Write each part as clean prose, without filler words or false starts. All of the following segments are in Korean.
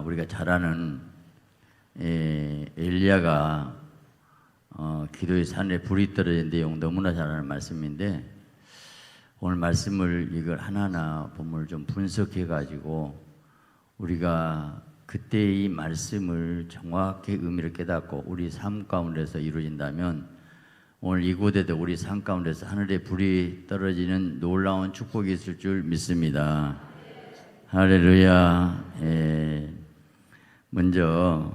우리가 잘 아는 엘리야가 기도의 산에 불이 떨어진 내용 너무나 잘 아는 말씀인데, 오늘 말씀을 이걸 하나하나 본문을 좀 분석해 가지고 우리가 그때 이 말씀을 정확히 의미를 깨닫고 우리 삶 가운데서 이루어진다면 오늘 이곳에도 우리 삶 가운데서 하늘에 불이 떨어지는 놀라운 축복이 있을 줄 믿습니다. 할렐루야. 먼저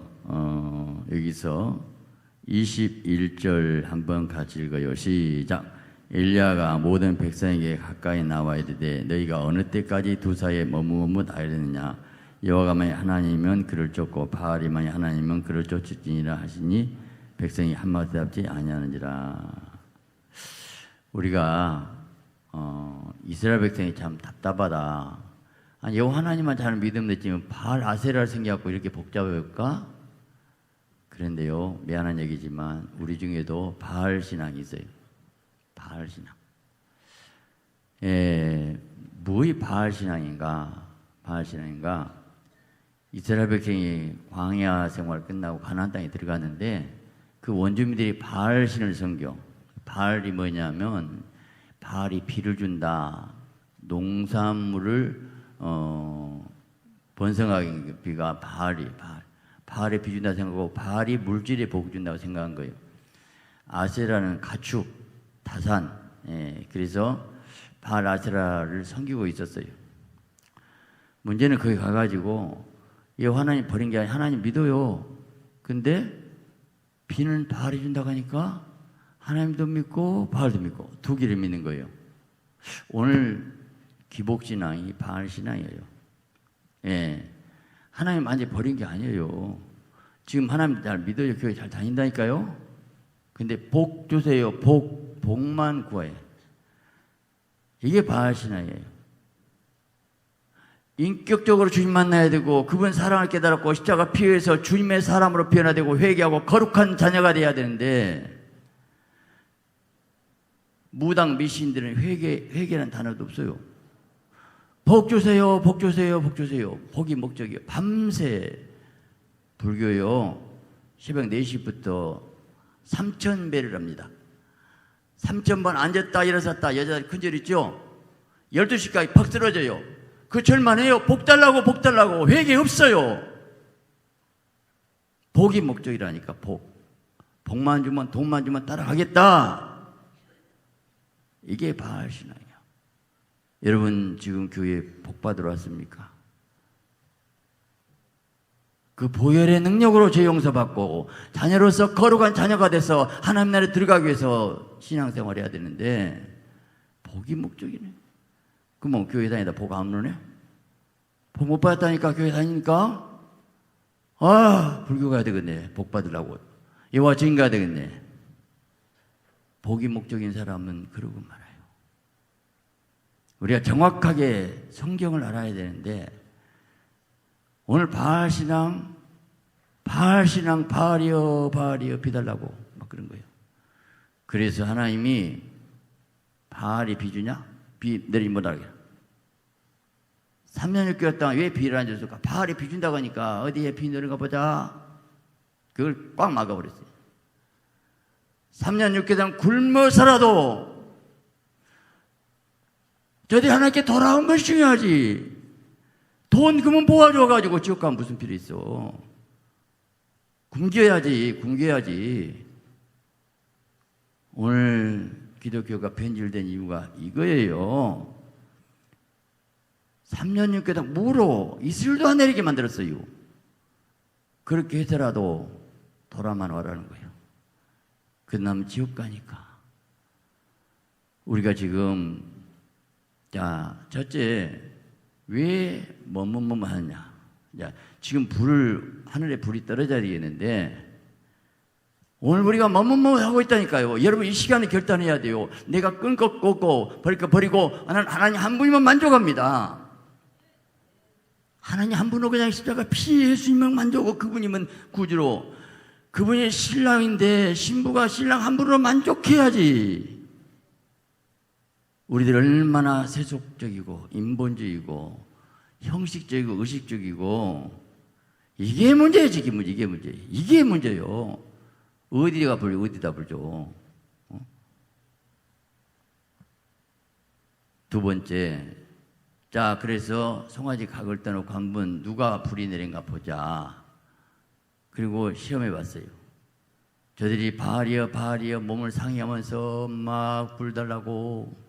여기서 21절 한번 같이 읽어요. 시작. 엘리야가 모든 백성에게 가까이 나와 이르되 너희가 어느 때까지 두 사이에 머뭇머뭇하였느냐. 여호와가 만일 하나님이면 그를 쫓고 바알이 만일 하나님이면 그를 쫓을지니라 하시니 백성이 한마디 대답지 아니하는지라. 우리가 이스라엘 백성이 참 답답하다. 아니, 여호와 하나님만 잘 믿으면 됐지만 바알 아세라를 생겨갖고 이렇게 복잡할까? 그런데요, 미안한 얘기지만 우리 중에도 바알 신앙이 있어요. 바알 신앙. 뭐의 바알 신앙인가? 바알 신앙인가? 이스라엘 백성이 광야 생활 끝나고 가나안 땅에 들어갔는데 그 원주민들이 바알 신을 섬겨. 바알이 뭐냐면 바알이 비를 준다. 농산물을 번성하게 비가 바알에 비 준다 생각하고 바알이 물질에 복 준다고 생각한 거예요. 아세라는 가축, 다산. 그래서 바알 아세라를 섬기고 있었어요. 문제는 거기 가가지고 여호와 하나님 버린 게 아니라 하나님 믿어요. 근데 비는 바알이 준다고 하니까 하나님도 믿고 바알도 믿고 두 개를 믿는 거예요. 오늘 기복신앙이 바알 신앙이에요. 하나님 완전히 버린 게 아니에요. 지금 하나님 잘 믿어요. 교회 잘 다닌다니까요. 근데 복 주세요. 복만 구해. 이게 바알 신앙이에요. 인격적으로 주님 만나야 되고 그분 사랑을 깨달았고 십자가 피해서 주님의 사람으로 변화되고 회개하고 거룩한 자녀가 돼야 되는데, 무당 미신들은 회개라는 단어도 없어요. 복 주세요, 복 주세요, 복 주세요. 복이 목적이에요. 밤새 불교요, 새벽 4시부터 3000배를 합니다. 3000번 앉았다 일어섰다. 여자들 큰절 있죠? 12시까지 퍽 쓰러져요. 그 절만 해요. 복 달라고 복 달라고. 회개 없어요. 복이 목적이라니까. 복만 주면 돈만 주면 따라가겠다. 이게 바알 신앙이야. 여러분 지금 교회에 복 받으러 왔습니까? 그 보혈의 능력으로 죄 용서받고 자녀로서 거룩한 자녀가 돼서 하나님 나라에 들어가기 위해서 신앙생활 해야 되는데 복이 목적이네. 그럼 교회 다니다 복 안 오네? 복 못 받았다니까 교회 다니니까? 불교 가야 되겠네. 복 받으려고. 여호와 증인 가야 되겠네. 복이 목적인 사람은 그러고 말아요. 우리가 정확하게 성경을 알아야 되는데, 오늘 바알신앙, 바알이여 비달라고 막 그런 거예요. 그래서 하나님이 바알이 비 주냐? 비 내리지 못하게. 3년 6개월 동안 왜 비를 안 줬을까? 바알이 비 준다고 하니까 어디에 비 내려가 보자. 그걸 꽉 막아버렸어요. 3년 6개월 동안 굶어서라도 저들이 하나님께 돌아온 것이 중요하지. 돈 그만 모아줘가지고 지옥 가면 무슨 필요 있어. 굶겨야지. 오늘 기독교가 변질된 이유가 이거예요. 3년 6개월 동안 무로 이슬도 안 내리게 만들었어요. 그렇게 해서라도 돌아만 와라는 거예요. 그다음 지옥 가니까. 우리가 지금 첫째 왜 하느냐. 지금 하늘에 불이 떨어져야 되겠는데 오늘 우리가 하고 있다니까요. 여러분 이 시간에 결단해야 돼요. 내가 끊고 꽂고 버리고 나는 하나님 한 분이면 만족합니다. 하나님 한 분으로 그냥 십자가 피 예수님만 만족하고 그분이면 구주로, 그분이 신랑인데 신부가 신랑 한 분으로 만족해야지. 우리들 얼마나 세속적이고 인본주의고 형식적이고 의식적이고 이게 문제지, 이게 문제, 이게 문제. 이게 문제요. 어디가 불죠, 어디다 불죠. 두 번째, 자, 그래서 송아지 각을 떠놓고 한번 누가 불이 내린가 보자. 그리고 시험해 봤어요. 저들이 바알이여 바알이여 몸을 상의하면서 막 불달라고.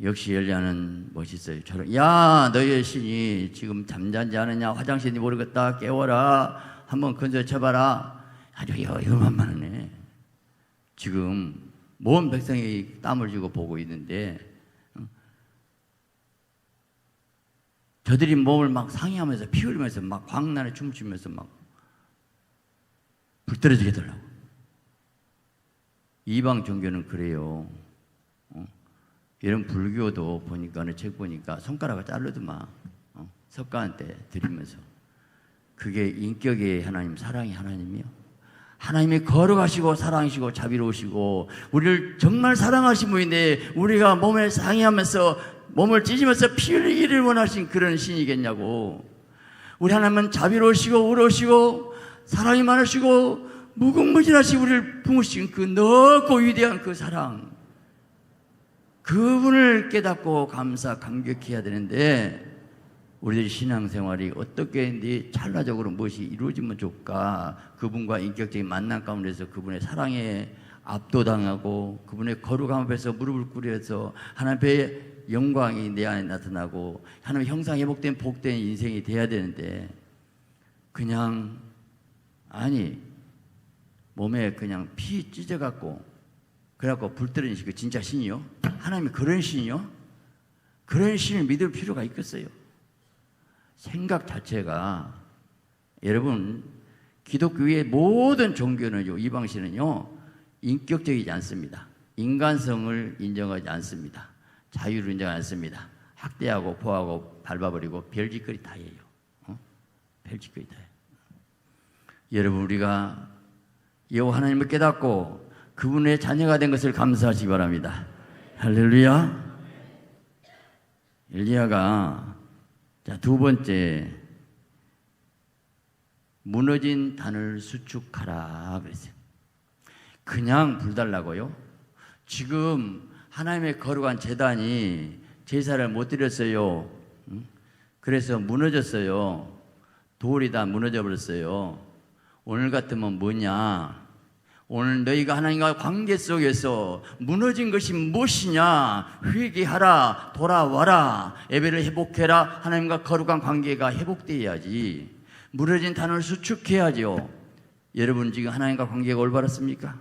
역시 엘리야는 멋있어요. 야, 너희의 신이 지금 잠잔지 않느냐? 화장실인지 모르겠다. 깨워라. 한번 건져 쳐봐라. 아주 여만만하네. 지금 모든 백성이 땀을 쥐고 보고 있는데 저들이 몸을 막 상의하면서 피 흘리면서 막 광란에 춤추면서 막 불 떨어지게 하더라고. 이방 종교는 그래요. 이런 불교도 보니까 책 보니까 손가락을 자르더만 석가한테 드리면서 그게 인격의 하나님, 사랑의 하나님이요. 하나님이 거룩하시고 사랑하시고 자비로우시고 우리를 정말 사랑하신 분인데 우리가 몸에 상의하면서 몸을 찢으면서 피 흘리기를 원하신 그런 신이겠냐고. 우리 하나님은 자비로우시고 의로우시고 사랑이 많으시고 무궁무진하시고 우리를 품으신 그 넓고 위대한 그 사랑, 그분을 깨닫고 감격해야 되는데 우리들의 신앙생활이 어떻게 했는지 찰나적으로 무엇이 이루어지면 좋을까. 그분과 인격적인 만남 가운데서 그분의 사랑에 압도당하고 그분의 거룩함 앞에서 무릎을 꿇여서 하나님의 영광이 내 안에 나타나고 하나님의 형상 회복된 복된 인생이 돼야 되는데 그냥 아니 몸에 그냥 피 찢어갖고 그래갖고 불 떨어진 그 진짜 신이요? 하나님이 그런 신이요? 그런 신을 믿을 필요가 있겠어요? 생각 자체가 여러분 기독교의 모든 종교는요, 이방신은요 인격적이지 않습니다. 인간성을 인정하지 않습니다. 자유를 인정하지 않습니다. 학대하고 포하고 밟아버리고 별짓거리 다 해요. 별짓거리 다 해요. 여러분 우리가 여호와 하나님을 깨닫고 그분의 자녀가 된 것을 감사하시기 바랍니다. 할렐루야. 엘리야가 자, 두 번째 무너진 단을 수축하라 그랬어요. 그냥 불달라고요? 지금 하나님의 거룩한 제단이 제사를 못 드렸어요. 그래서 무너졌어요. 돌이 다 무너져 버렸어요. 오늘 같으면 뭐냐? 오늘 너희가 하나님과 관계 속에서 무너진 것이 무엇이냐? 회개하라, 돌아와라, 예배를 회복해라. 하나님과 거룩한 관계가 회복되어야지. 무너진 단을 수축해야죠. 여러분 지금 하나님과 관계가 올바랐습니까?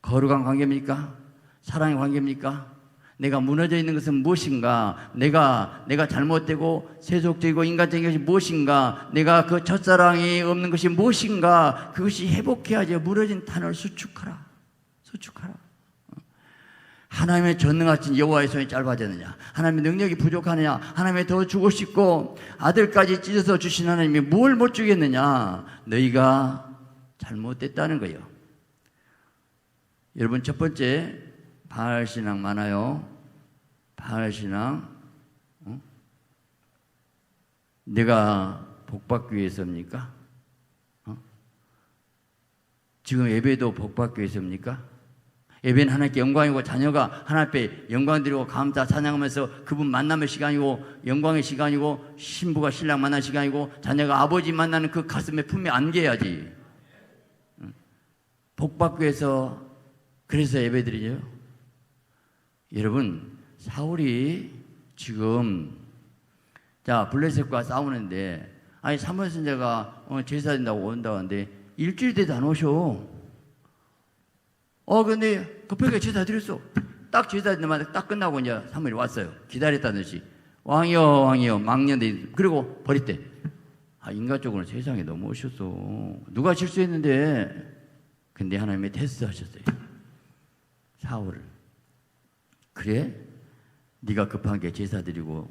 거룩한 관계입니까? 사랑의 관계입니까? 내가 무너져 있는 것은 무엇인가? 내가 잘못되고 세속적이고 인간적인 것이 무엇인가? 내가 그 첫사랑이 없는 것이 무엇인가? 그것이 회복해야지. 무너진 단을 수축하라. 수축하라. 하나님의 전능하신 여호와의 손이 짧아졌느냐? 하나님의 능력이 부족하느냐? 하나님의 더 주고 싶고 아들까지 찢어서 주신 하나님이 뭘 못 주겠느냐? 너희가 잘못됐다는 거예요. 여러분 첫 번째 바알 신앙 많아요. 바알 신앙. 내가 복받기 위해서입니까? 지금 예배도 복받기 위해서입니까? 예배는 하나님께 영광이고 자녀가 하나님 앞에 영광 드리고 감사 찬양하면서 그분 만남의 시간이고 영광의 시간이고 신부가 신랑 만나는 시간이고 자녀가 아버지 만나는 그 가슴에 품에 안겨야지. 복받기 위해서 그래서 예배 드리죠. 여러분 사울이 지금 자 블레셋과 싸우는데 아니 사무엘 선지자가 제사 드린다고 온다고 하는데 일주일 돼도 안 오셔. 근데 급하게 제사 드렸어. 딱 제사 드리면 딱 끝나고 이제 사무엘이 왔어요. 기다렸다는 듯이 왕이여 망년대 그리고 버렸대. 인간적으로는 세상에 너무 오셨어. 누가 실수했는데. 근데 하나님이 테스트하셨어요. 사울을. 그래? 네가 급한 게 제사 드리고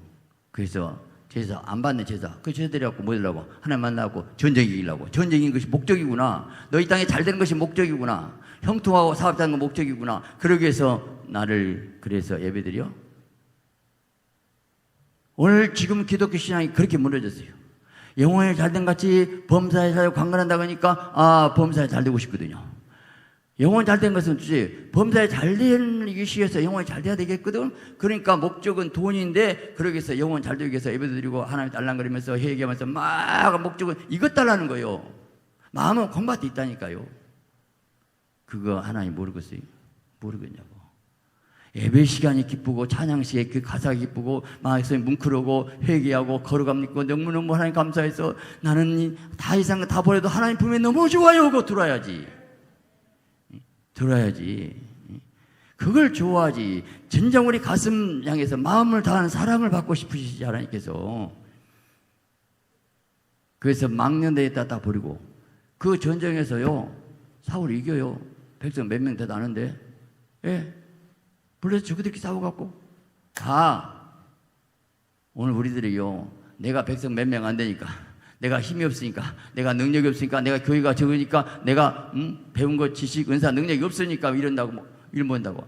그래서 제사 안 받는 제사 그 제사 드리려고 뭐 하려고 하나님 만나고 전쟁 이기려고. 전쟁인 것이 목적이구나. 너희 땅에 잘 되는 것이 목적이구나. 형통하고 사업자는 건 목적이구나. 그러기 위해서 나를 그래서 예배드려? 오늘 지금 기독교 신앙이 그렇게 무너졌어요. 영혼이 잘된 같이 범사에 잘 강건한다고 하니까 범사에 잘 되고 싶거든요. 영혼이 잘된 것은 주지 범사에 잘되기 위해서 영혼이 잘 돼야 되겠거든. 그러니까 목적은 돈인데 그러기 위해서 영혼 잘 되기 위해서 예배드리고 하나님 달랑거리면서 회개하면서 막 목적은 이것 달라는 거예요. 마음은 공부할 때 있다니까요. 그거 하나님 모르겠어요? 모르겠냐고. 예배 시간이 기쁘고 찬양 시에 그 가사가 기쁘고 마음에서 뭉클하고 회개하고 거룩함 있고 너무너무 하나님 감사해서 나는 다 이상 다 버려도 하나님 품에 너무 좋아요 하고 들어야지. 그걸 좋아하지. 진정 우리 가슴 향해서 마음을 다하는 사랑을 받고 싶으시지 하나님께서. 그래서 망년대에다 다 버리고 그 전쟁에서요 사울이 이겨요. 백성 몇 명 되도 않은데 불러서 저그들끼리 싸워갖고 오늘 우리들이요 내가 백성 몇 명 안 되니까 내가 힘이 없으니까 내가 능력이 없으니까 내가 교회가 적으니까 내가 배운 것 지식 은사 능력이 없으니까 이런다고 이런다고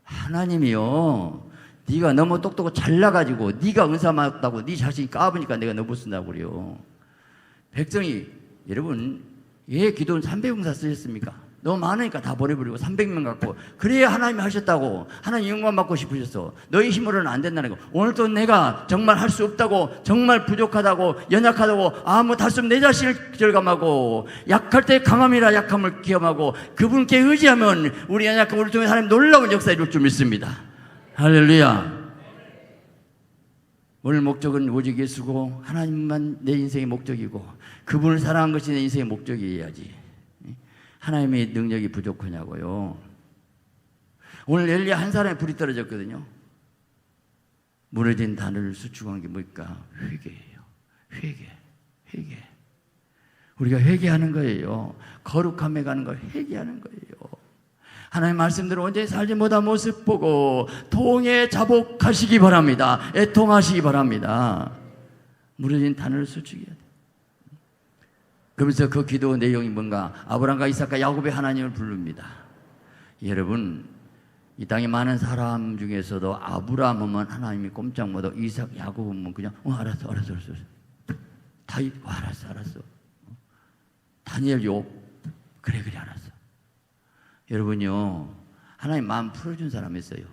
하나님이요 네가 너무 똑똑하고 잘나가지고 네가 은사 맞다고 네 자신이 까부니까 내가 너 못 쓴다고 그래요. 백성이 여러분 왜 기도는 300용사 쓰셨습니까? 너무 많으니까 다 버려버리고 300명 갖고 그래야 하나님이 하셨다고 하나님 영광 받고 싶으셨어. 너희 힘으로는 안 된다는 거. 오늘도 내가 정말 할 수 없다고 정말 부족하다고 연약하다고 아무것도 할 수 없는 내 자신을 절감하고 약할 때 강함이라 약함을 기억하고 그분께 의지하면 우리 연약한 우리 통해 하나님 놀라운 역사 이룰 줄 믿습니다. 할렐루야. 오늘 목적은 오직 예수고 하나님만 내 인생의 목적이고 그분을 사랑한 것이 내 인생의 목적이어야지. 하나님의 능력이 부족하냐고요. 오늘 엘리야 한 사람이 불이 떨어졌거든요. 무너진 단을 수축한 게 뭘까? 회개예요. 회개. 우리가 회개하는 거예요. 거룩함에 가는 걸 회개하는 거예요. 하나님 말씀대로 온전히 살지 못한 모습 보고 통에 자복하시기 바랍니다. 애통하시기 바랍니다. 무너진 단을 수축해야 돼요. 그러면서 그 기도 내용이 뭔가? 아브라함과 이삭과 야곱의 하나님을 부릅니다. 여러분 이 땅에 많은 사람 중에서도 아브라함은 하나님이 꼼짝 못하고 이삭, 야곱은 그냥 알았어. 다윗 알았어. 다니엘, 욥 그래 알았어. 여러분요 하나님 마음 풀어준 사람이 있어요.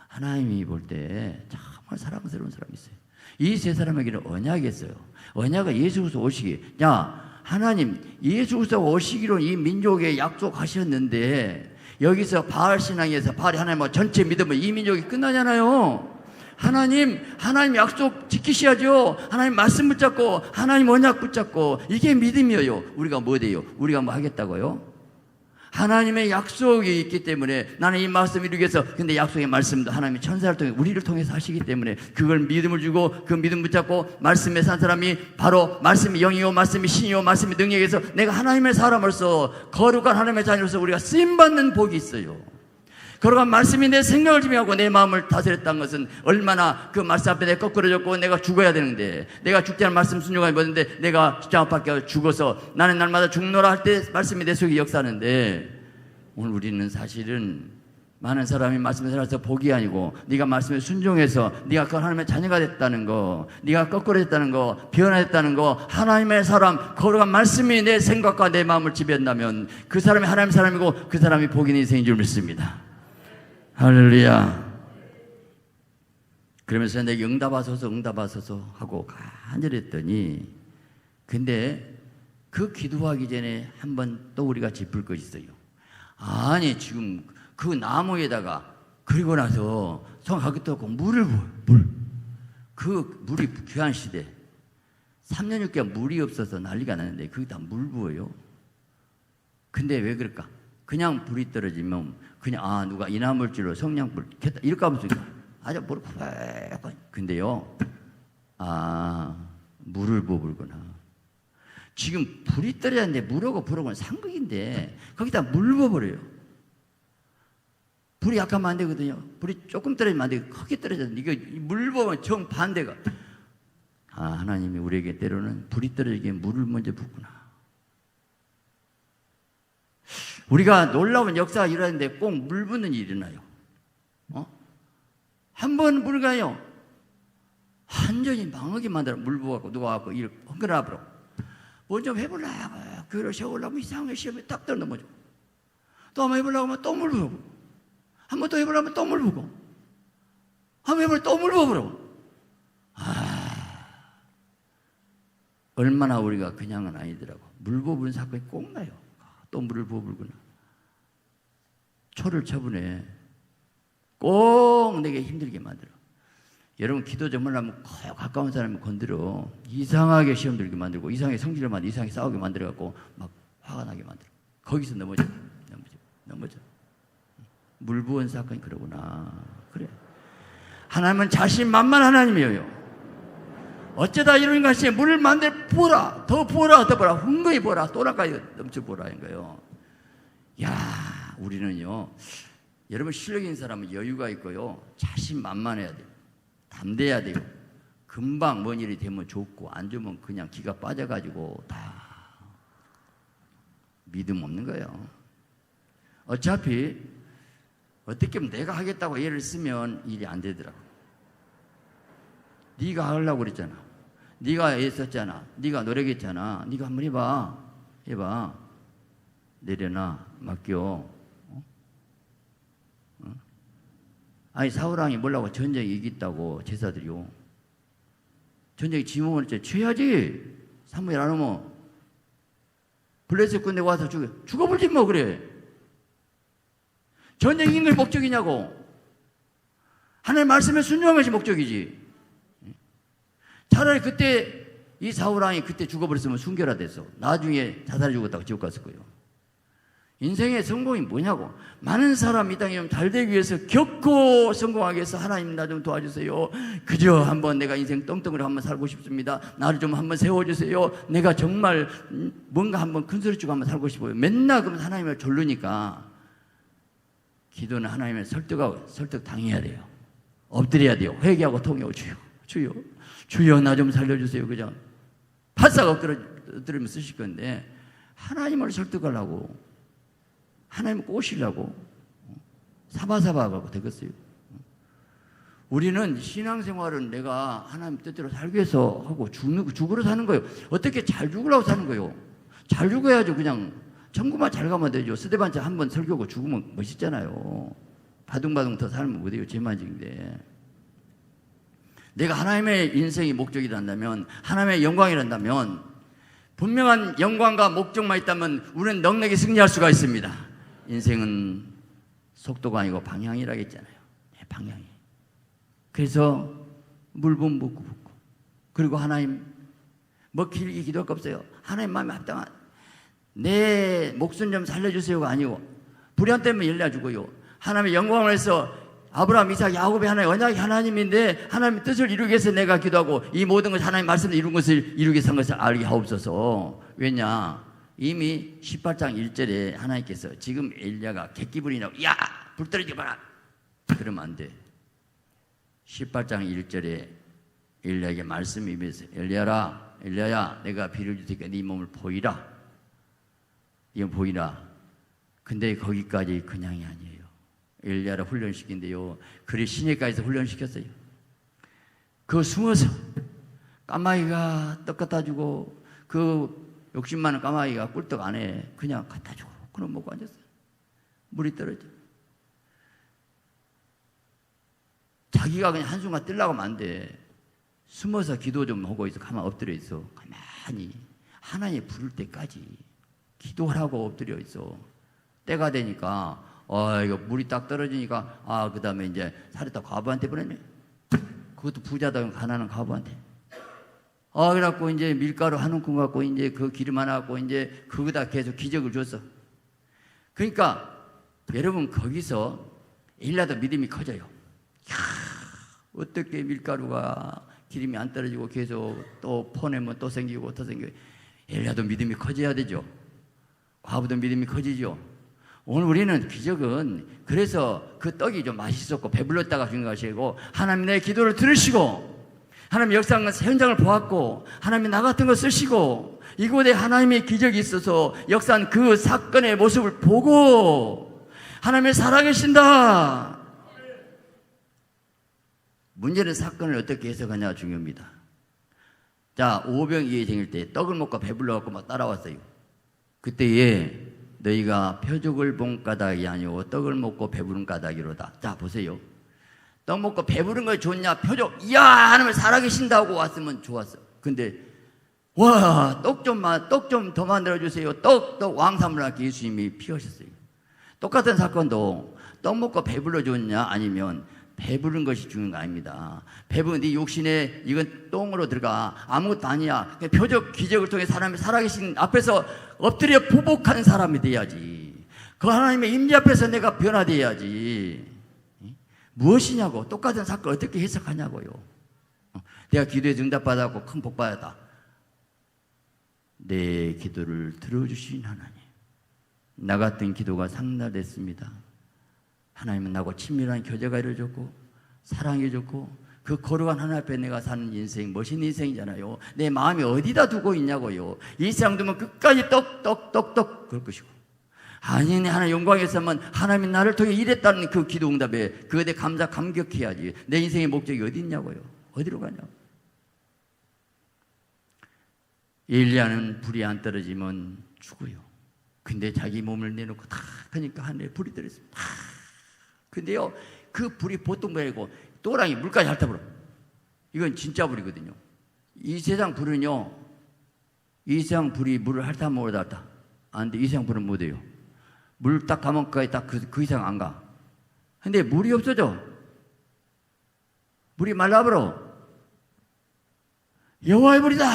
하나님이 볼 때 정말 사랑스러운 사람이 있어요. 이 세 사람에게는 언약이 있어요. 언약은 예수 그리스도 오시기. 하나님 예수 그리스도 오시기로 이 민족에 약속하셨는데 여기서 바알 신앙에서 바알이 하나님과 전체 믿으면 이 민족이 끝나잖아요. 하나님 약속 지키셔야죠. 하나님 말씀 붙잡고 하나님 언약 붙잡고 이게 믿음이에요. 우리가 뭐 돼요? 우리가 뭐 하겠다고요? 하나님의 약속이 있기 때문에 나는 이 말씀 이루기 위해서 근데 약속의 말씀도 하나님이 천사를 통해 우리를 통해서 하시기 때문에 그걸 믿음을 주고 그 믿음 붙잡고 말씀에 산 사람이 바로 말씀이 영이요 말씀이 신이요 말씀이 능력에서 내가 하나님의 사람으로서 거룩한 하나님의 자녀로서 우리가 쓰임받는 복이 있어요. 거룩한 말씀이 내 생각을 지배하고 내 마음을 다스렸다는 것은 얼마나 그 말씀 앞에 내가 거꾸러졌고 내가 죽어야 되는데 내가 죽지 않은 말씀 순종하지 못했는데 내가 십자가 밖에 죽어서 나는 날마다 죽노라 할 때 말씀이 내 속에 역사하는데 오늘 우리는 사실은 많은 사람이 말씀에 살아서 복이 아니고 네가 말씀에 순종해서 네가 그 하나님의 자녀가 됐다는 거 네가 거꾸러졌다는 거 변화됐다는 거 하나님의 사람 거룩한 말씀이 내 생각과 내 마음을 지배한다면 그 사람이 하나님의 사람이고 그 사람이 복인 인생인 줄 믿습니다. 할렐루야. 그러면서 내게 응답하소서 하고 간절히 했더니 근데 그 기도하기 전에 한번 또 우리가 짚을 것이 있어요. 아니 지금 그 나무에다가 그리고 나서 성하기도 하고 물을 부어. 그 물이 귀한 시대 3년 6개월 물이 없어서 난리가 나는데 거기다 물 부어요. 근데 왜 그럴까? 그냥 불이 떨어지면 그냥 누가 인화물질로 성냥불 켰다 이렇게 하면서 아주 모르고 근데요 물을 부어버리구나. 지금 불이 떨어졌는데 물하고 불하고는 상극인데 거기다 물 부어버려요. 불이 약하면 안 되거든요. 불이 조금 떨어지면 안 되고 크게 떨어졌는데 이거 물 부으면 정반대가. 하나님이 우리에게 때로는 불이 떨어지게 물을 먼저 붓구나. 우리가 놀라운 역사가 일어나는데 꼭 물 붓는 일이 일어나요. 한 번 불가요. 완전히 망하게 만들어. 물 부어갖고 누가 와갖고 이렇게 헝그라버려. 뭐 좀 해보려고 교회를 세우려고 이상하게 시험에 딱 떨어 넘어져. 또 한번 해보려고 하면 또 물 부어. 한 번 또 해보려고 하면 또 물 부어. 한 번 해보려고 또 물 부어버려. 얼마나 우리가 그냥은 아니더라고. 물 부어부는 사건이 꼭 나요. 또 물을 부어불구나. 초를 처분해. 꼭 내게 힘들게 만들어. 여러분 기도 정말 하면 가까운 사람을 건드려 이상하게 시험 들게 만들고 이상하게 성질을 만들고 이상하게 싸우게 만들어갖고 막 화가 나게 만들어. 거기서 넘어져. 물 부은 사건이 그러구나. 그래. 하나님은 자신만만한 하나님이에요. 어쩌다 이런 것이 물을 만들 부어라. 더 부어라. 더 부어라. 흥건히 부어라. 또라까지 넘쳐 부어라는 거예요. 야, 우리는요. 여러분 실력 있는 사람은 여유가 있고요. 자신만만해야 돼요. 담대해야 돼요. 금방 뭔 일이 되면 좋고 안 좋으면 그냥 기가 빠져가지고 다 믿음 없는 거예요. 어차피 어떻게 하면 내가 하겠다고 예를 쓰면 일이 안 되더라고. 네가 하려고 그랬잖아. 네가 애썼잖아. 네가 노력했잖아. 네가 한번 해봐. 내려놔. 맡겨. 아니 사울왕이 뭐라고 전쟁에 이겼다고 제사들이요. 전쟁에 지몸을 쳐야지. 사무엘 안 오면 블레셋 군대 와서 죽어버리지 뭐. 그래. 전쟁 이긴 것이 목적이냐고. 하나님 말씀에 순종한 것이 목적이지. 차라리 그때 이 사울왕이 그때 죽어버렸으면 순결화됐어. 나중에 자살해 죽었다고 지옥 갔을 거예요. 인생의 성공이 뭐냐고. 많은 사람 이 땅에 좀 잘 되기 위해서 겪고 성공하기 위해서 하나님 나 좀 도와주세요. 그저 한번 내가 인생 떵떵으로 한번 살고 싶습니다. 나를 좀 한번 세워주세요. 내가 정말 뭔가 한번 큰 소리 치고 한번 살고 싶어요. 맨날 그러면 하나님을 졸르니까 기도는 하나님을 설득 당해야 돼요. 엎드려야 돼요. 회개하고 통해요. 주여 나 좀 살려주세요. 그냥 바싹 엎드리면 쓰실 건데 하나님을 설득하려고 하나님 꼬시려고 사바사바하고 되겠어요. 우리는 신앙생활은 내가 하나님 뜻대로 살기 위해서 하고 죽으러 사는 거예요. 어떻게 잘 죽으려고 사는 거예요. 잘 죽어야죠. 그냥 천국만 잘 가면 되죠. 스데반차 한번 설교하고 죽으면 멋있잖아요. 바둥바둥 더 살면 못해요. 제만직인데 내가 하나님의 인생이 목적이란다면 하나님의 영광이란다면 분명한 영광과 목적만 있다면 우리는 넉넉히 승리할 수가 있습니다. 인생은 속도가 아니고 방향이라고 했잖아요. 방향이. 그래서 물분 붓고 그리고 하나님 뭐 길게 기도할 거 없어요. 하나님 마음에 합당한 내 목숨 좀 살려주세요가 아니고 불의한 때문에 열려주고요. 하나님의 영광을 위해서 아브라함, 이삭, 야곱의 하나님 언약의 하나님인데 하나님의 뜻을 이루기 위해서 내가 기도하고 이 모든 것을 하나님 말씀을 이룬 것을 이루기 위해서 한 것을 알게 하옵소서. 왜냐? 이미 18장 1절에 하나님께서 지금 엘리야가 객기불이냐고 야! 불 떨어지게 봐라! 그러면 안 돼. 18장 1절에 엘리야에게 말씀이 임해서 엘리야야 내가 비를 줄 테니까 네 몸을 보이라. 이건 보이라. 근데 거기까지 그냥이 아니에요. 엘리야를 훈련시킨대요. 그래 시내가에서 훈련시켰어요. 그 숨어서 까마귀가 떡 갖다 주고 그 욕심 많은 까마귀가 꿀떡 안 해. 그냥 갖다 주고 그럼 먹고 앉았어요. 물이 떨어져. 자기가 그냥 한순간 뜰라고 하면 안 돼. 숨어서 기도 좀 하고 있어. 가만 엎드려 있어. 가만히 하나님 부를 때까지 기도하라고 엎드려 있어. 때가 되니까 이거 물이 딱 떨어지니까 그 다음에 이제 사르타 과부한테 보냈네. 그것도 부자다 가난한 과부한테. 그래갖고 이제 밀가루 한 움큼 갖고 이제 그 기름 하나 갖고 이제 그거다 계속 기적을 줬어. 그러니까 여러분 거기서 일라도 믿음이 커져요. 어떻게 밀가루가 기름이 안 떨어지고 계속 또 퍼내면 또 생기고 또 생기고. 일라도 믿음이 커져야 되죠. 과부도 믿음이 커지죠. 오늘 우리는 기적은 그래서 그 떡이 좀 맛있었고 배불렀다가 준 것이고 하나님 내 기도를 들으시고 하나님 역사한 현장을 보았고 하나님이 나 같은 거 쓰시고 이곳에 하나님의 기적이 있어서 역사한 그 사건의 모습을 보고 하나님을 살아계신다. 문제는 사건을 어떻게 해석하냐가 중요합니다. 자, 오병이어가 생일 때 떡을 먹고 배불러갖고 막 따라왔어요. 그때에 너희가 표적을 본 까닭이 아니오 떡을 먹고 배부른 까닭이로다. 자, 보세요. 떡 먹고 배부른 거 좋냐? 표적. 이야, 하나님 살아계신다고 왔으면 좋았어. 근데 와, 떡 좀 더 만들어주세요. 떡 왕사물하게 예수님이 피우셨어요. 똑같은 사건도 떡 먹고 배불러 줬냐? 아니면 배부른 것이 중요한 거 아닙니다. 배부른 네 욕심에 이건 똥으로 들어가. 아무것도 아니야. 표적, 기적을 통해 사람이 살아계신 앞에서 엎드려 보복한 사람이 돼야지. 그 하나님의 임재 앞에서 내가 변화돼야지. 무엇이냐고. 똑같은 사건 어떻게 해석하냐고요. 내가 기도에 응답받았고 큰 복 받았다. 내 기도를 들어주신 하나님. 나 같은 기도가 상달됐습니다. 하나님은 나하고 친밀한 교제가 이루어졌고 사랑해줬고 그 거룩한 하나님 앞에 내가 사는 인생 멋있는 인생이잖아요. 내 마음이 어디다 두고 있냐고요. 이 세상 두면 끝까지 떡 그럴 것이고 아니 내 하나님 영광에서만 하나님이 나를 통해 일했다는 그 기도 응답에 그거에 대해 감격해야지. 내 인생의 목적이 어디 있냐고요. 어디로 가냐고. 엘리야는 불이 안 떨어지면 죽어요. 근데 자기 몸을 내놓고 다 하니까 하늘에 불이 떨어졌습니다. 근데요, 그 불이 보통 불이 아니고 또랑이 물까지 핥아버려. 이건 진짜 불이거든요. 이 세상 불은요, 이 세상 불이 물을 핥아먹어도 핥아. 안 돼. 이 세상 불은 못해요. 물 딱 가면 딱 그 이상 안 가. 근데 물이 없어져. 물이 말라버려. 여호와의 불이다.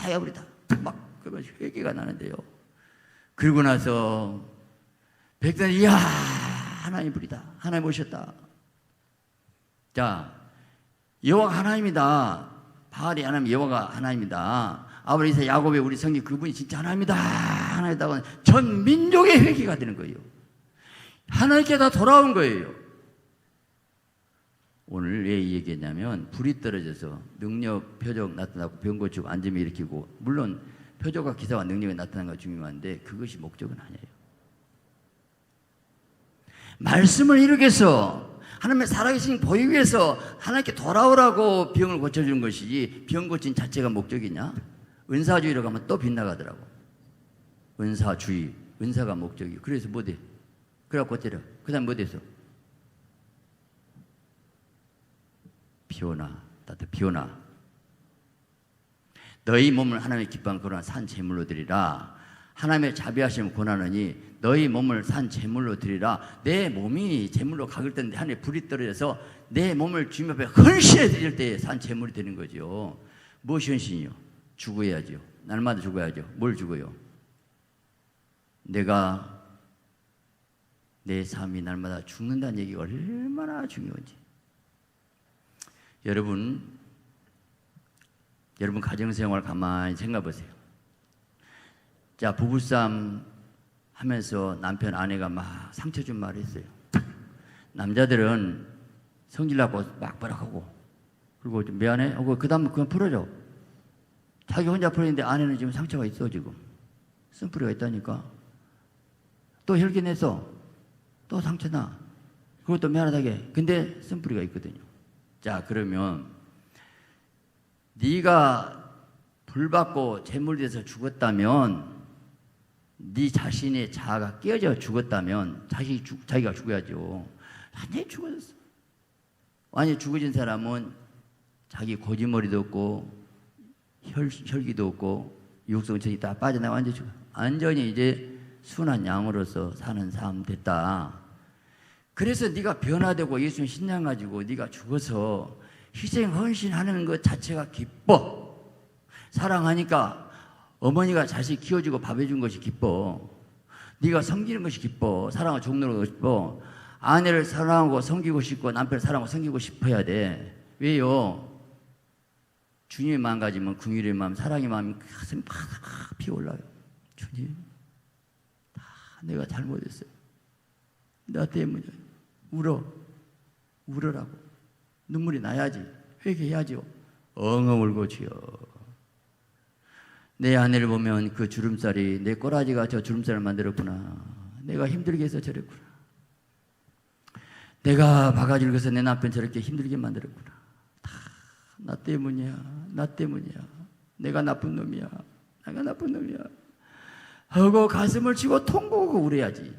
여호와의 불이다. 막 그러면 회개가 나는데요. 그러고 나서 백성이 이야 하나님 불이다. 하나님 오셨다. 자, 여호와가 하나님이다. 바알이 하나님, 여호와가 하나님이다. 아브라함, 이삭, 야곱의 우리 성경 그분이 진짜 하나님이다. 하나님이다. 전 민족의 회개가 되는 거예요. 하나님께 다 돌아온 거예요. 오늘 왜 이 얘기했냐면 불이 떨어져서 능력, 표적 나타나고 병 고치고 안짐을 일으키고 물론 표적과 기사와 능력이 나타나는 건 중요한데 그것이 목적은 아니에요. 말씀을 이루기 위해서 하나님의 살아계신 보이기 위해서 하나님께 돌아오라고 병을 고쳐주는 것이지 병 고친 자체가 목적이냐? 은사주의로 가면 또 빗나가더라고. 은사주의, 은사가 목적이에요. 그래서 못해. 그래갖고 때려. 그 다음 못해서 비오나 따뜻 비오나 너희 몸을 하나님의 기뻐하는 거룩한 산 제물로 드리라. 하나님의 자비하심을 권하느니 너희 몸을 산 제물로 드리라. 내 몸이 제물로 각을 때는데 하늘에 불이 떨어져서 내 몸을 주님 앞에 헌신해 드릴 때 산 제물이 되는 거죠. 무엇이 헌신이요? 죽어야죠. 날마다 죽어야죠. 뭘 죽어요? 내가 내 삶이 날마다 죽는다는 얘기가 얼마나 중요한지. 여러분 가정생활 가만히 생각해 보세요. 자, 부부싸움 하면서 남편 아내가 막 상처 준 말을 했어요. 남자들은 성질나고 막 버럭하고 그리고 좀 미안해 하고 그 다음 그건 풀어줘. 자기 혼자 풀었는데 아내는 지금 상처가 있어. 지금 쓴뿌리가 있다니까. 또 혈기내서 또 상처나 그것도 미안하다게. 근데 쓴뿌리가 있거든요. 자, 그러면 네가 불받고 재물돼서 죽었다면 네 자신의 자아가 깨어져 죽었다면 자기가 죽어야죠. 완전히 죽어졌어. 완전히 죽어진 사람은 자기 고지머리도 없고 혈기도 없고 육성천이 다 빠져나가 완전히 죽어. 완전히 이제 순한 양으로서 사는 사람 됐다. 그래서 네가 변화되고 예수님 신앙 가지고 네가 죽어서 희생 헌신하는 것 자체가 기뻐. 사랑하니까 어머니가 자식 키워주고 밥 해준 것이 기뻐. 네가 섬기는 것이 기뻐. 사랑하고 종로하고 싶어. 아내를 사랑하고 섬기고 싶고 남편을 사랑하고 섬기고 싶어야 돼. 왜요? 주님의 마음 가지면 긍휼의 마음, 사랑의 마음이 가슴이 팍 피어올라요. 주님, 다 내가 잘못했어요. 나 때문에 울어라고. 눈물이 나야지. 회개해야죠. 엉엉 울고 주여. 내 아내를 보면 그 주름살이 내 꼬라지가 저 주름살을 만들었구나. 내가 힘들게 해서 저랬구나. 내가 바가지를 긁어서 내 남편 저렇게 힘들게 만들었구나. 다 나 때문이야. 나 때문이야. 내가 나쁜 놈이야. 내가 나쁜 놈이야. 하고 가슴을 치고 통곡하고 울어야지.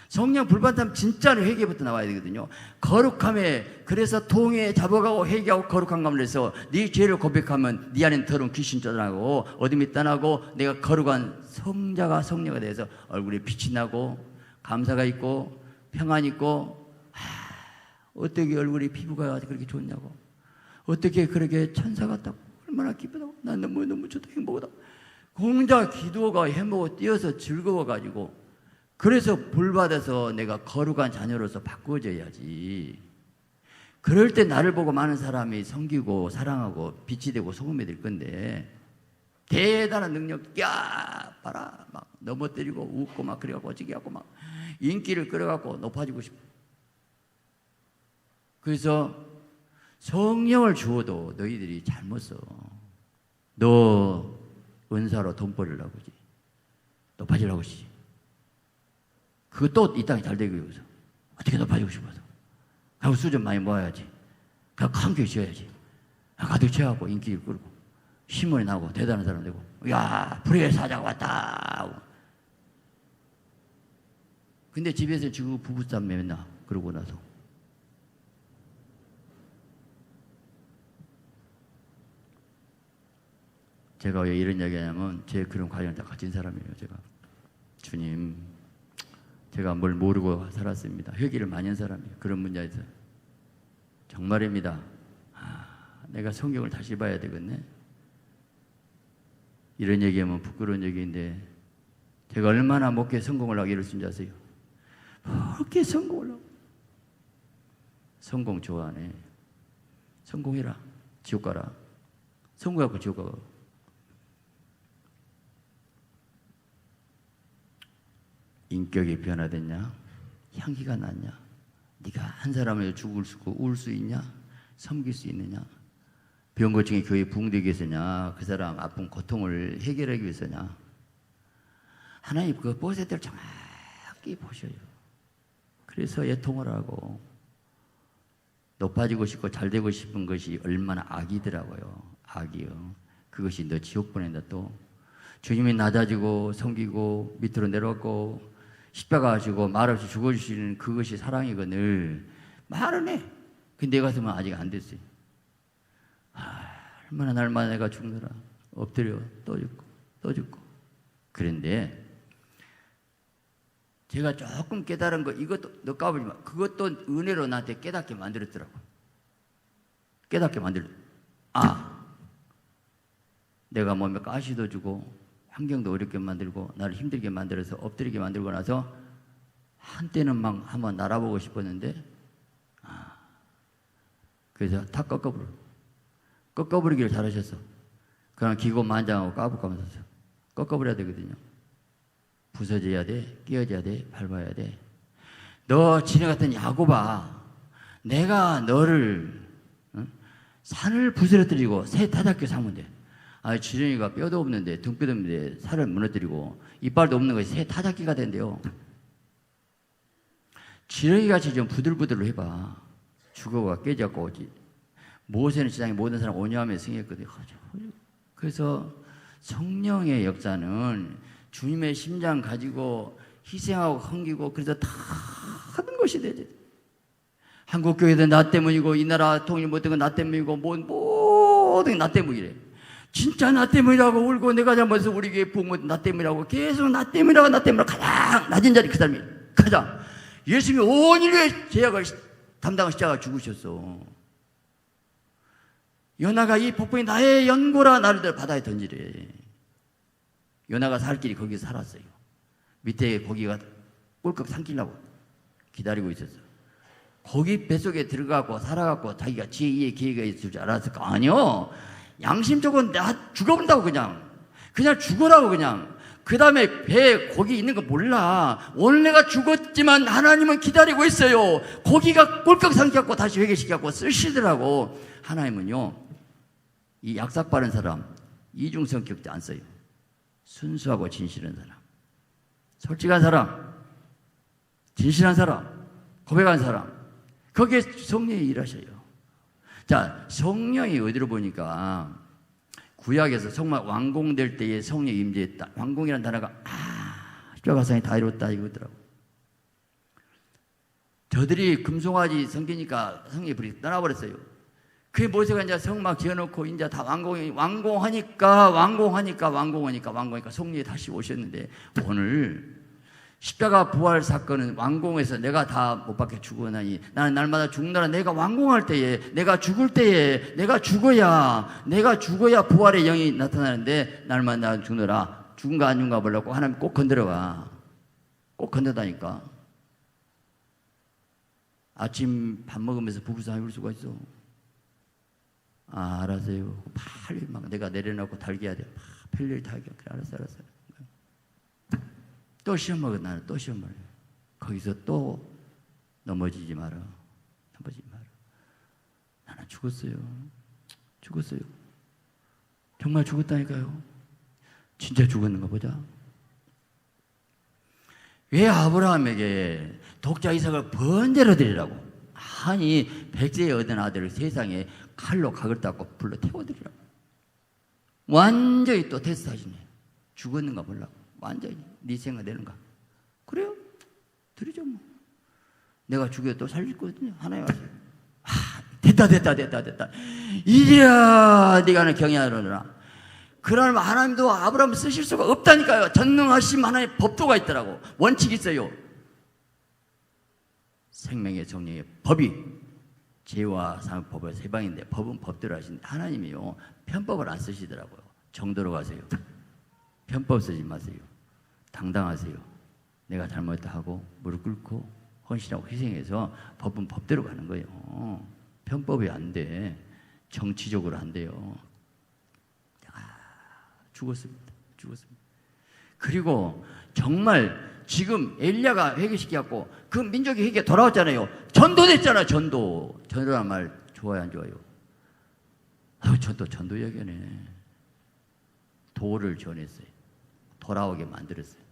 성령 불반타면 진짜로 회개부터 나와야 되거든요. 거룩함에, 그래서 통에 잡아가고 회개하고 거룩한 감을 해서 네 죄를 고백하면 네 안에 더러운 귀신 쫓아나고 어둠이 떠나고 내가 거룩한 성자가 성녀가 돼서 얼굴에 빛이 나고 감사가 있고 평안이 있고, 어떻게 얼굴이 피부가 그렇게 좋냐고, 어떻게 그렇게 천사 같다고, 얼마나 기쁘다고, 난 너무 좋다, 행복하다. 공자 기도가 행복하고 뛰어서 즐거워가지고, 그래서 불받아서 내가 거룩한 자녀로서 바꾸어져야지. 그럴 때 나를 보고 많은 사람이 섬기고 사랑하고 빛이 되고 소금이 될 건데, 대단한 능력, 야 봐라, 막 넘어뜨리고 웃고 막 그래갖고 어찌게 하고 막 인기를 끌어갖고 높아지고 싶어. 그래서 성령을 주어도 너희들이 잘못 써. 너 은사로 돈 벌으려고 그러지, 높아지려고 그러지. 그거 또 이 땅에 잘 되기 위해서 어떻게 높아지고 싶어서 하고 수준 많이 모아야지. 그냥 함께 지어야지. 가득 채워갖고 인기를 끌고 신문이 나고 대단한 사람 되고, 야 불의의 사자가 왔다. 근데 집에서 지금 부부싸움 맨날 그러고 나서 제가 왜 이런 이야기 하냐면, 제 그런 과정을 다 가진 사람이에요. 제가 주님, 제가 뭘 모르고 살았습니다. 회개를 많이 한 사람이에요. 그런 문제에서 정말입니다. 내가 성경을 다시 봐야 되겠네. 이런 얘기하면 부끄러운 얘기인데, 제가 얼마나 목회 성공을 하기를 쓴 줄 아세요? 그렇게 성공을 하고. 성공 좋아하네. 성공해라, 지옥 가라. 성공하고 지옥 가고. 인격이 변화됐냐? 향기가 났냐? 네가 한 사람을 죽을 수 있고 울 수 있냐? 섬길 수 있느냐? 병 고침에 교회 부흥되기 위해서냐? 그 사람 아픈 고통을 해결하기 위해서냐? 하나님 그 보실 때를 정확히 보셔요. 그래서 애통을 하고 높아지고 싶고 잘 되고 싶은 것이 얼마나 악이더라고요. 악이요. 그것이 너 지옥 보낸다. 또 주님이 낮아지고 섬기고 밑으로 내려왔고 십자가 하시고 말없이 죽어주시는 그것이 사랑이거늘. 말은 해. 근데 내 가슴은 아직 안 됐어요. 얼마나 날마다 내가 죽느라 엎드려 또 죽고 또 죽고. 그런데 제가 조금 깨달은 거, 이것도 너 까불지 마. 그것도 은혜로 나한테 깨닫게 만들었더라고. 깨닫게 만들었. 내가 몸에 가시도 주고 환경도 어렵게 만들고 나를 힘들게 만들어서 엎드리게 만들고 나서 한때는 막 한번 날아보고 싶었는데, 그래서 다 꺾어버리기를 잘하셨어. 그냥 기고만장하고 까불까면서 꺾어버려야 되거든요. 부서져야 돼, 끼어져야 돼, 밟아야 돼. 너 지네 같은 야곱아, 내가 너를 산을 부스러뜨리고 새 타작교 삼으면 돼. 지렁이가 뼈도 없는데 등뼈도 없는데 살을 무너뜨리고 이빨도 없는 것이 새 타작기가 된대요. 지렁이같이 좀 부들부들 해봐. 죽어가 깨져갖고 오지. 모세는 시장에 모든 사람 온유함에 승했거든요. 그래서 성령의 역사는 주님의 심장 가지고 희생하고 섬기고 그래서 다 하는 것이 되지. 한국교회도 나 때문이고 이 나라 통일 못된 건 나 때문이고 모든 게 나 때문이래. 진짜 나 때문이라고 울고 내가 잘못해서 우리 교회 부모 나 때문이라고 계속 나 때문이라고 가장 낮은 자리 그 사람이 가장. 예수님이 온 인류의 죄악을 담당한 십자가 죽으셨어. 요나가 이 폭풍이 나의 연고라 나를 바다에 던지래. 요나가 살 길이 거기서 살았어요. 밑에 고기가 꼴깍 삼키려고 기다리고 있었어. 거기 뱃속에 들어가고 살아갖고 자기가 제2의 기회가 있을 줄 알았을까? 아니요. 양심적으로 나 죽어본다고 그냥 죽어라고 그냥. 그 다음에 배에 고기 있는 거 몰라. 오늘 내가 죽었지만 하나님은 기다리고 있어요. 고기가 꼴깍 삼켜갖고 다시 회개시켜갖고 쓰시더라고. 하나님은요, 이 약삭 바른 사람 이중성격도 안 써요. 순수하고 진실한 사람, 솔직한 사람, 진실한 사람, 고백한 사람, 거기에 성령이 일하셔요. 자, 성령이 어디로 보니까 구약에서 정말 완공될 때에 성령이 임재했다. 완공이라는 단어가 십자가상이 다 이뤘다 이거더라고. 저들이 금송아지 섬기니까 성령이 불이 떠나버렸어요. 그게 모세가 이제 성막 지어놓고 이제 다 완공하니까 성령이 다시 오셨는데, 오늘 십자가 부활 사건은 완공해서 내가 다 못 박혀 죽어나니 나는 날마다 죽느라 내가 완공할 때에, 내가 죽을 때에 내가 죽어야 부활의 영이 나타나는데, 날마다 죽느라 죽은가 안 죽은가 보려고 하나님 꼭 건드려가. 꼭 건드다니까. 아침 밥 먹으면서 부부싸움 해볼 수가 있어. 알았어요. 빨리 막 내가 내려놓고 달겨야 돼. 별일 달겨. 그래, 알았어. 또 시험 먹어. 나는 또 시험 먹어. 거기서 또 넘어지지 마라. 나는 죽었어요. 정말 죽었다니까요. 진짜 죽었는가 보자. 왜 아브라함에게 독자 이삭을 번제로 드리라고? 아니, 100세에 얻은 아들을 세상에 칼로 각을 닦고 불러 태워드리라고. 완전히 또 테스트하시네. 죽었는가 보려고. 완전히. 네 생각 되는가? 그래요? 드리죠 뭐. 내가 죽여도 또 살릴 거거든요. 하나님 와서 됐다. 이리야 네가 하는 경외하노라. 그러면 하나님도 아브라함을 쓰실 수가 없다니까요. 전능하신 하나님의 법도가 있더라고. 원칙이 있어요. 생명의 성령의 법이 죄와 사는 법의 세 방인데, 법은 법대로 하시는데 하나님이요 편법을 안 쓰시더라고요. 정도로 가세요. 편법 쓰지 마세요. 당당하세요. 내가 잘못했다 하고 무릎 꿇고 헌신하고 희생해서 법은 법대로 가는 거예요. 편법이 안 돼. 정치적으로 안 돼요. 죽었습니다. 그리고 정말 지금 엘리야가 회개시켜갖고 그 민족이 회개 돌아왔잖아요. 전도됐잖아요. 전도란 말 좋아요, 안 좋아요? 전도 얘기네. 도를 전했어요. 돌아오게 만들었어요.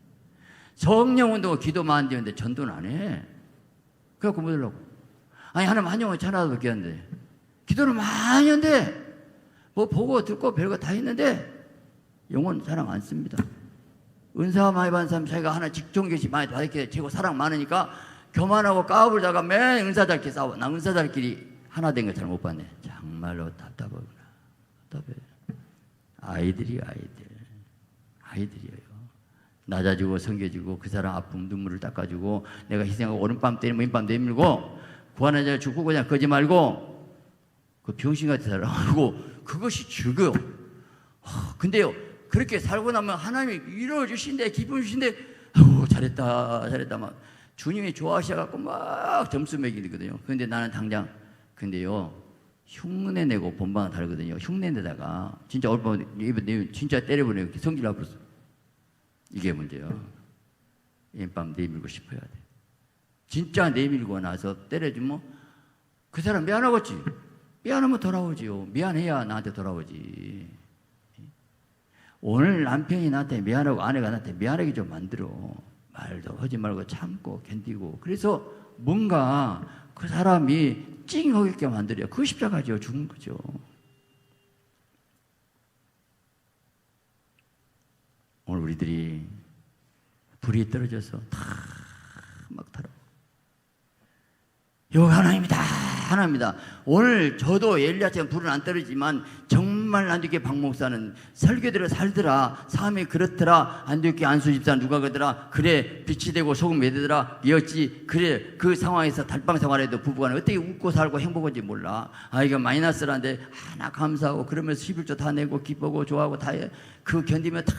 성령운동 기도만 안 되는데 전도는 안 해. 그래갖고 뭐 하려고? 아니, 하나님 한 영혼 천하도 밖에 안 돼. 기도를 많이 하는데, 뭐 보고 듣고 별거 다 했는데 영혼 사랑 안 씁니다. 은사 많이 받은 사람 자기가 하나 직종교시 많이 받았게 되고 사랑 많으니까 교만하고 까불다가 맨 은사들끼리 싸워. 나 은사들끼리 하나 된 거 잘 못 봤네. 정말로 답답해. 아이들이에요. 낮아지고 섬겨지고 그 사람 아픔 눈물을 닦아주고, 내가 희생하고 오른밤 때리면 왼밤 내밀고 구하는 자를 죽고 그냥 거지 말고 그 병신 같은 사람하고 그것이 즐거워. 근데요, 그렇게 살고 나면 하나님이 이루어주신데 기쁨 주신데 잘했다 막 주님이 좋아하셔갖고 막 점수 매기거든요. 그런데 나는 당장, 근데요 흉내 내고 본방은 다르거든요. 흉내 내다가 진짜 얼마 진짜 때려보내고 성질 나버렸어. 이게 문제예요. 밤 내밀고 싶어야 돼. 진짜 내밀고 나서 때려주면 그 사람 미안하겠지. 미안하면 돌아오지요. 미안해야 나한테 돌아오지. 오늘 남편이 나한테 미안하고 아내가 나한테 미안하게 좀 만들어. 말도 하지 말고 참고 견디고. 그래서 뭔가 그 사람이 찡하게 만들어요. 그 십자가죠. 죽는 거죠. 오늘 우리들이 불이 떨어져서 막 타라. 여기 하나입니다. 오늘 저도 엘리야처럼 불은 안 떨어지지만 정말 안디옥 박 목사는 설교대로 살더라. 삶이 그렇더라. 안디옥 안수 집사 누가 그러더라. 그래 빛이 되고 소금이 되더라. 이었지. 그래 그 상황에서 달방 생활해도 부부간에 어떻게 웃고 살고 행복한지 몰라. 이거 마이너스라는데 하나 감사하고 그러면서 11조 다 내고 기쁘고 좋아하고 다 해. 그 견디면 다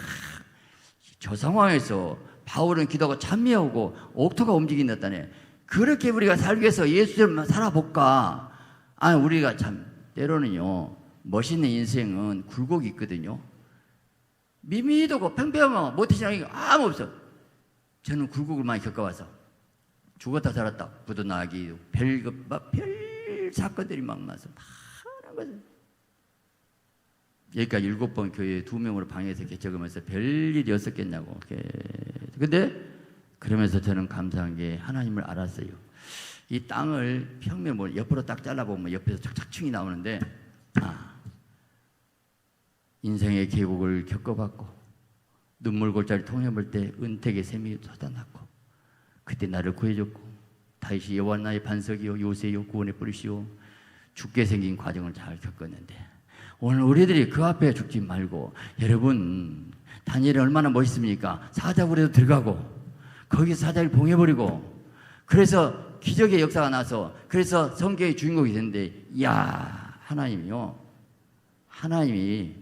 저 상황에서 바울은 기도하고 찬미하고 옥토가 움직인다네. 그렇게 우리가 살기 위해서 예수처럼 살아볼까? 우리가 참 때로는요 멋있는 인생은 굴곡이 있거든요. 미미도고 팽팽하고 못해지는 게 아무 없어. 저는 굴곡을 많이 겪어와서 죽었다 살았다 부도나기 별 사건들이 막 나서 많은 거죠. 여기까지 7번 교회 2명으로 방에서 이렇게 적으면서 별일이 없었겠냐고. 근데 그러면서 저는 감사한 게 하나님을 알았어요. 이 땅을 평면 뭐 옆으로 딱 잘라보면 옆에서 착착충이 나오는데, 인생의 계곡을 겪어봤고 눈물골짜기 통해볼 때 은택의 샘이 쏟아났고 그때 나를 구해줬고 다윗이 여호와 나의 반석이요 요새요 구원의 뿌리시오 죽게 생긴 과정을 잘 겪었는데, 오늘 우리들이 그 앞에 죽지 말고, 여러분 다니엘이 얼마나 멋있습니까? 사자굴에도 들어가고 거기서 사자를 봉해버리고, 그래서 기적의 역사가 나서 그래서 성경의 주인공이 됐는데, 이야, 하나님이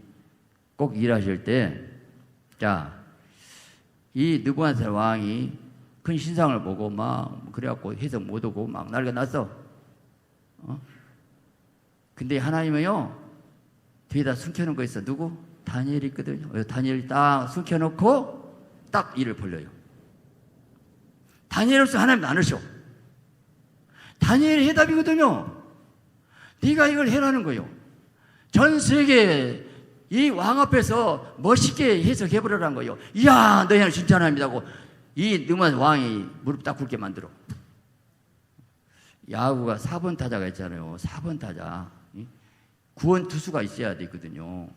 꼭 일하실 때, 자, 이 느부갓네살 왕이 큰 신상을 보고 막 그래갖고 해석 못하고 막 난리가 났어. 근데 하나님은요 뒤에다 숨겨놓은 거 있어. 누구? 다니엘이 있거든요. 다니엘이 딱 숨겨놓고 딱 일을 벌려요. 다니엘 없으면 하나님 안 하셔. 다니엘이 해답이거든요. 네가 이걸 해라는 거예요. 전 세계 이 왕 앞에서 멋있게 해석해버리라는 거예요. 이야, 너희는 진짜 하나님이라고 이 느부갓네살 왕이 무릎 딱 꿇게 만들어. 야구가 4번 타자가 있잖아요. 4번 타자. 구원 투수가 있어야 되거든요.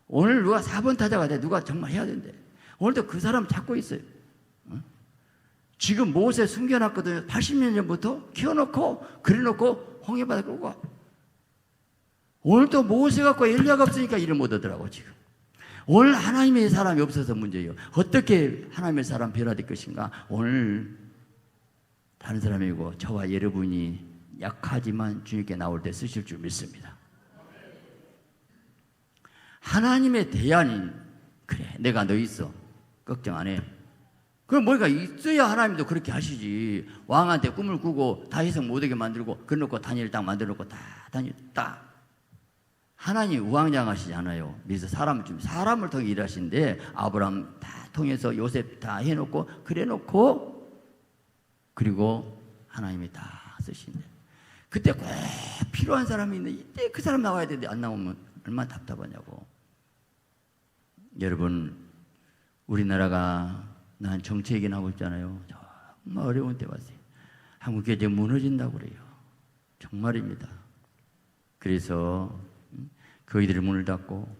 오늘 누가 4번 타자가 돼. 누가 정말 해야 된대. 오늘도 그 사람 찾고 있어요. 지금 모세 숨겨놨거든요. 80년 전부터 키워놓고 그려놓고 홍해바다 끌고 가. 오늘 또 모세 갖고 엘리야가 없으니까 일을 못 하더라고. 지금 오늘 하나님의 사람이 없어서 문제예요. 어떻게 하나님의 사람 변화될 것인가. 오늘 다른 사람이고 저와 여러분이 약하지만 주님께 나올 때 쓰실 줄 믿습니다. 하나님의 대안인, 그래 내가 너 있어 걱정 안 해. 그럼 뭐가 있어야 하나님도 그렇게 하시지. 왕한테 꿈을 꾸고 다 해석 못하게 만들고 그래놓고 다니엘 딱 만들어놓고 다 다니엘 딱. 하나님 우왕좌왕하시지 않아요. 그래서 사람을 통해 일하시는데, 아브라함 다 통해서 요셉 다 해놓고 그래놓고 그리고 하나님이 다 쓰시는데, 그때 꼭 필요한 사람이 있는데 이때 그 사람 나와야 되는데 안 나오면 얼마나 답답하냐고. 여러분, 우리나라가 난 정치 얘기하고 있잖아요. 정말 어려운 때 왔어요. 한국 경제 무너진다고 그래요. 정말입니다. 그래서 거기들이 문을 닫고,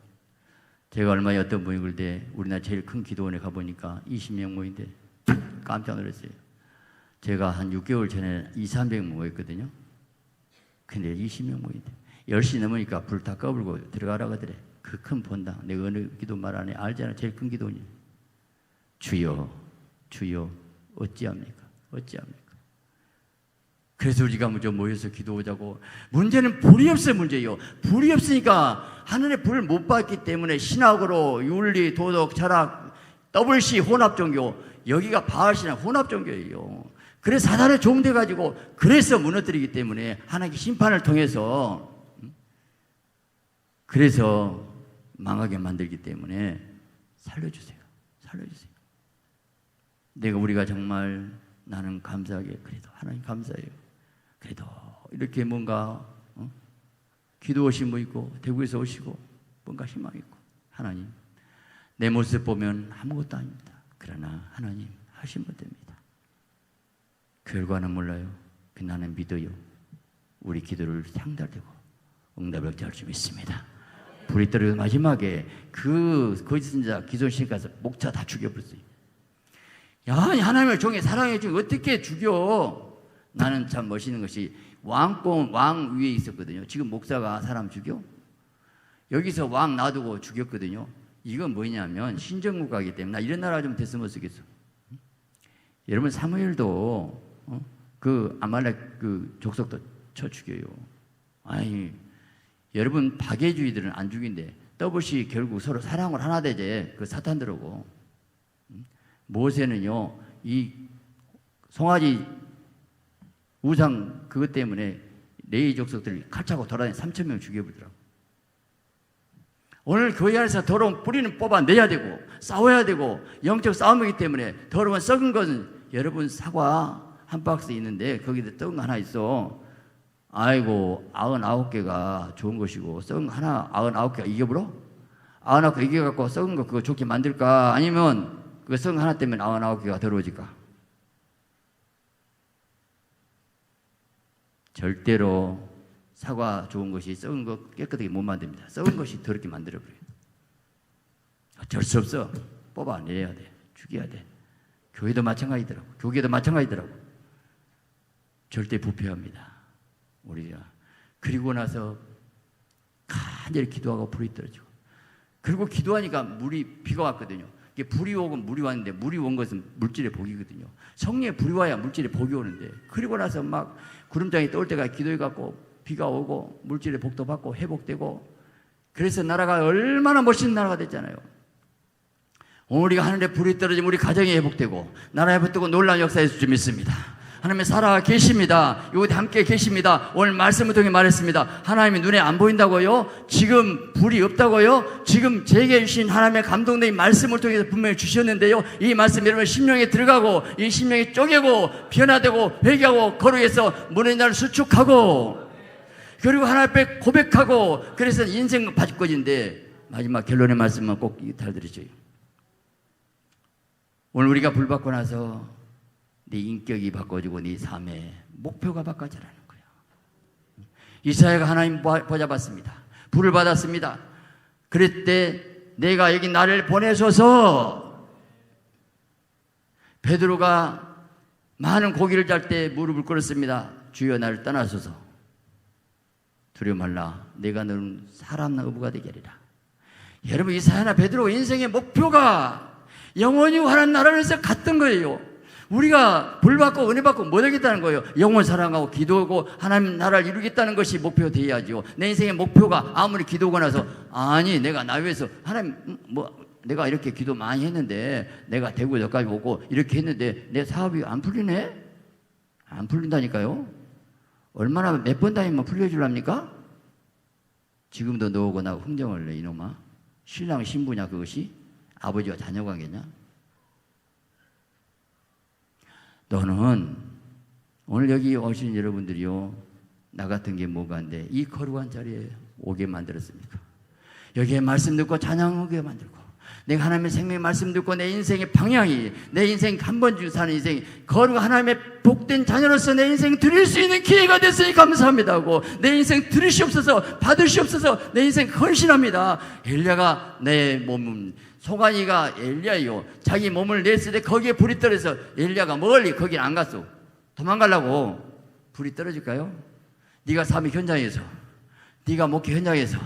제가 얼마 전에 어떤 모임을 때 우리나라 제일 큰 기도원에 가보니까 20명 모인데 깜짝 놀랐어요. 제가 한 6개월 전에 200~300명 모였거든요. 근데 20명 모인데 10시 넘으니까 불 다 꺼불고 들어가라고 하더래. 그 큰 본당, 내가 어느 기도 말 안 해. 알잖아. 제일 큰 기도원이. 주여 주여 어찌합니까? 어찌합니까? 그래서 우리가 먼저 모여서 기도하자고. 문제는 불이 없어요. 문제예요. 불이 없으니까 하늘의 불을 못 받기 때문에 신학으로 윤리, 도덕, 철학, WC 혼합 종교, 여기가 바알신학 혼합 종교예요. 그래서 사단에 종돼 가지고 그래서 무너뜨리기 때문에 하나님의 심판을 통해서, 그래서 망하게 만들기 때문에 살려주세요. 살려주세요. 우리가 정말 나는 감사하게, 그래도 하나님 감사해요. 그래도 이렇게 뭔가 기도 오신 분 있고 대구에서 오시고 뭔가 희망 있고, 하나님 내 모습 보면 아무것도 아닙니다. 그러나 하나님 하시면 됩니다. 결과는 몰라요. 나는 믿어요. 우리 기도를 상달되고 응답을 할 줄 믿습니다. 불이 떨어져 마지막에 그 거짓 선지자 기존신 가서 목차 다 죽여버렸어요. 야, 하나님을 종의 사랑해 주고 어떻게 죽여? 나는 참 멋있는 것이 왕 위에 있었거든요. 지금 목사가 사람 죽여? 여기서 왕 놔두고 죽였거든요. 이건 뭐냐면 신정국가이기 때문에, 나 이런 나라 좀 됐으면 쓰겠어. 여러분, 사무엘도 그 아말렉 그 족속도 쳐 죽여요. 아니, 여러분 박애주의들은 안 죽인대. 더블이 결국 서로 사랑을 하나 되제. 그 사탄들하고. 모세는요, 이 송아지 우상 그것 때문에 레위 족속들이 칼차고 돌아다니 3,000명 죽여버리더라고. 오늘 교회 안에서 더러운 뿌리는 뽑아내야 되고 싸워야 되고, 영적 싸움이기 때문에 더러운 썩은 것은, 여러분 사과 한 박스 있는데 거기에 떡은 거 하나 있어. 아이고 99개가 좋은 것이고 썩은 거 하나 99개가 이겨버려? 99개 이겨갖고 썩은 거 그거 좋게 만들까? 아니면 그 썩은 거 하나 때문에 99개가 더러워질까? 절대로 사과 좋은 것이 썩은 거 깨끗하게 못 만듭니다. 썩은 것이 더럽게 만들어버려요. 어쩔 수 없어. 뽑아내야 돼. 죽여야 돼. 교회도 마찬가지더라고. 교계도 마찬가지더라고. 절대 부패합니다. 우리가. 그리고 나서 간절히 기도하고 불이 떨어지고. 그리고 기도하니까 비가 왔거든요. 이게 불이 오고 물이 왔는데, 물이 온 것은 물질의 복이거든요. 성령의 불이 와야 물질의 복이 오는데, 그리고 나서 막 구름장이 떠올 때가 기도해갖고 비가 오고 물질의 복도 받고 회복되고, 그래서 나라가 얼마나 멋있는 나라가 됐잖아요. 오늘 우리가 하늘에 불이 떨어지면 우리 가정이 회복되고 나라 회복되고 놀라운 역사일 줄 믿습니다. 하나님의 살아 계십니다. 이곳에 함께 계십니다. 오늘 말씀을 통해 말했습니다. 하나님이 눈에 안 보인다고요? 지금 불이 없다고요? 지금 제게 주신 하나님의 감동된 말씀을 통해서 분명히 주셨는데요. 이 말씀 여러분 심령에 들어가고 이 심령이 쪼개고 변화되고 회개하고 거룩해서 무너진 나를 수축하고 그리고 하나님 앞에 고백하고 그래서 인생 바짓거지인데 마지막 결론의 말씀만 꼭 잘 들으셔요. 오늘 우리가 불 받고 나서 네 인격이 바꿔지고 네 삶의 목표가 바꿔지라는 거예요. 이사야가 하나님 보좌봤습니다. 불을 받았습니다. 그럴 때 내가 여기 나를 보내소서. 베드로가 많은 고기를 잘 때 무릎을 꿇었습니다. 주여 나를 떠나소서. 두려워 말라. 내가 너는 사람 어부가 되게 하리라. 여러분 이사야나 베드로 인생의 목표가 영원히 환한 나라에서 갔던 거예요. 우리가 불 받고 은혜 받고 뭐 되겠다는 거예요? 영원 사랑하고 기도하고 하나님 나라를 이루겠다는 것이 목표 되어야죠. 내 인생의 목표가 아무리 기도하고 나서 아니 내가 나 위해서 하나님 내가 이렇게 기도 많이 했는데 내가 대구 여기까지 오고 이렇게 했는데 내 사업이 안 풀리네? 안 풀린다니까요. 얼마나 몇 번 다니면 풀려줄랍니까? 지금도 너하고 나하고 흥정을 내 이놈아. 신랑 신부냐 그것이? 아버지와 자녀 관계냐? 너는 오늘 여기 오신 여러분들이요 나 같은 게 뭐가인데 이 거룩한 자리에 오게 만들었습니까? 여기에 말씀 듣고 찬양하게 만들고 내가 하나님의 생명의 말씀 듣고 내 인생의 방향이 내 인생 한 번 주 사는 인생 거룩한 하나님의 복된 자녀로서 내 인생 드릴 수 있는 기회가 됐으니 감사합니다 하고 내 인생 들으시옵소서 받으시옵소서 내 인생 헌신합니다. 엘리야가 내 몸은 소간이가 엘리야요 자기 몸을 냈을 때 거기에 불이 떨어져서 엘리야가 멀리 거길 안 갔어. 도망가려고. 불이 떨어질까요? 네가 삶의 현장에서 네가 목회 현장에서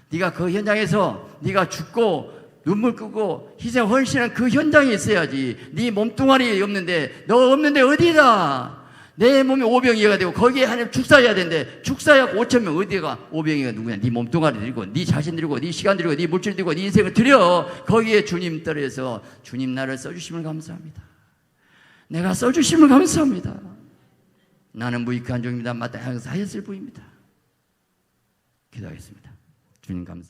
네가 그 현장에서 네가 죽고 눈물 끄고 희생 헌신한 그 현장에 있어야지. 네 몸뚱아리 없는데 너 없는데 어디다. 내 몸이 오병이어가 되고 거기에 하나님 축사해야 되는데 축사해갖고 5,000명 어디가 오병이가 누구냐. 네 몸뚱아리 들이고 네 자신 들이고 네 시간 들이고 네 물질 들이고 네 인생을 들여 거기에 주님 떨어서 주님 나를 써주심을 감사합니다. 내가 써주심을 감사합니다. 나는 무익한 종입니다. 마땅히 항상 하였을 뿐입니다. 기도하겠습니다. 주님 감사합니다.